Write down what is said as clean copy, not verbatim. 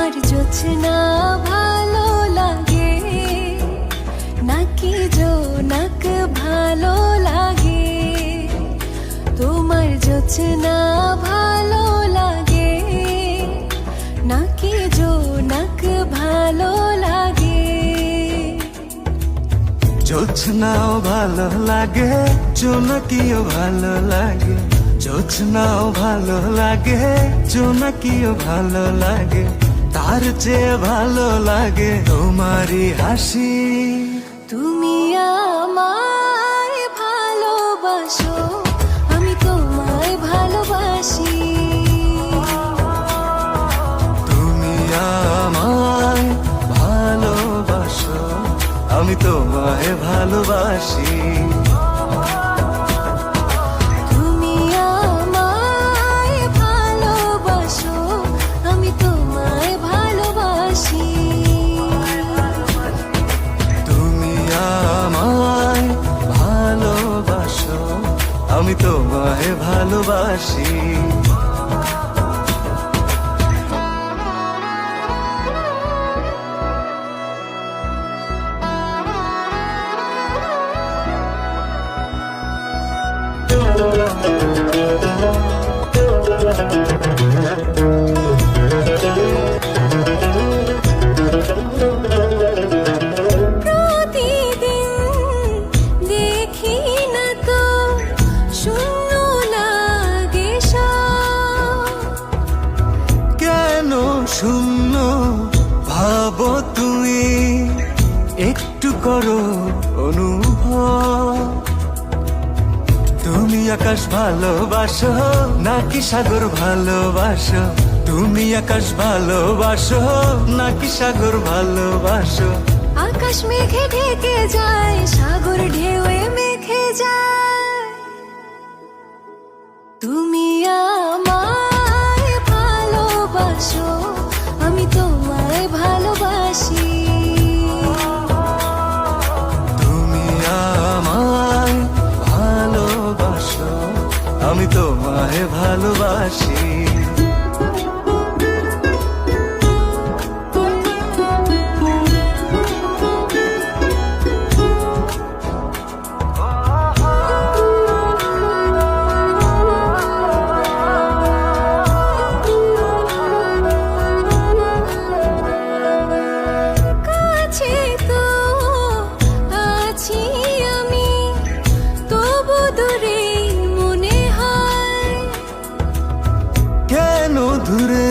তোমার জোছনা ভালো লাগে নাকি জোনাক ভালো লাগে? তোমার জোছনা ভালো লাগে নাকি জোনাক ভালো লাগে? জোছনাও ভালো লাগে, জোনাকিও ভালো লাগে। জোছনাও ভালো লাগে, জোনাকিও ভালো লাগে। তার চেয়ে ভালো লাগে তোমারই হাসি। তুমি আমায় ভালোবাসো, আমি তোমায় ভালোবাসি। তুমি আমায় ভালোবাসো, আমি তোমায় ভালোবাসি। তুমি আমায় ভালোবাসো, আমি তোমায় ভালোবাসি। তুমি আমায় ভালোবাসো, আমি তোমায় ভালোবাসি। প্রতিদিন দেখি না তো শূন্য লাগে সব। কেন শূন্য ভাবো তুমি, একটু করো অনুভব। তুমি আকাশ ভালোবাসো নাকি সাগর ভালোবাসো? তুমি আকাশ ভালোবাসো নাকি সাগর ভালোবাসো? আকাশ মেঘে ঢেকে যায়, সাগর ঢেউয়ে মেখে যায়। তুমি আমায় ভালোবাসো, আমি তোমায় ভালোবাসি। তুমি আমায় ভালোবাসো, আমি তোমায় ভালোবাসি।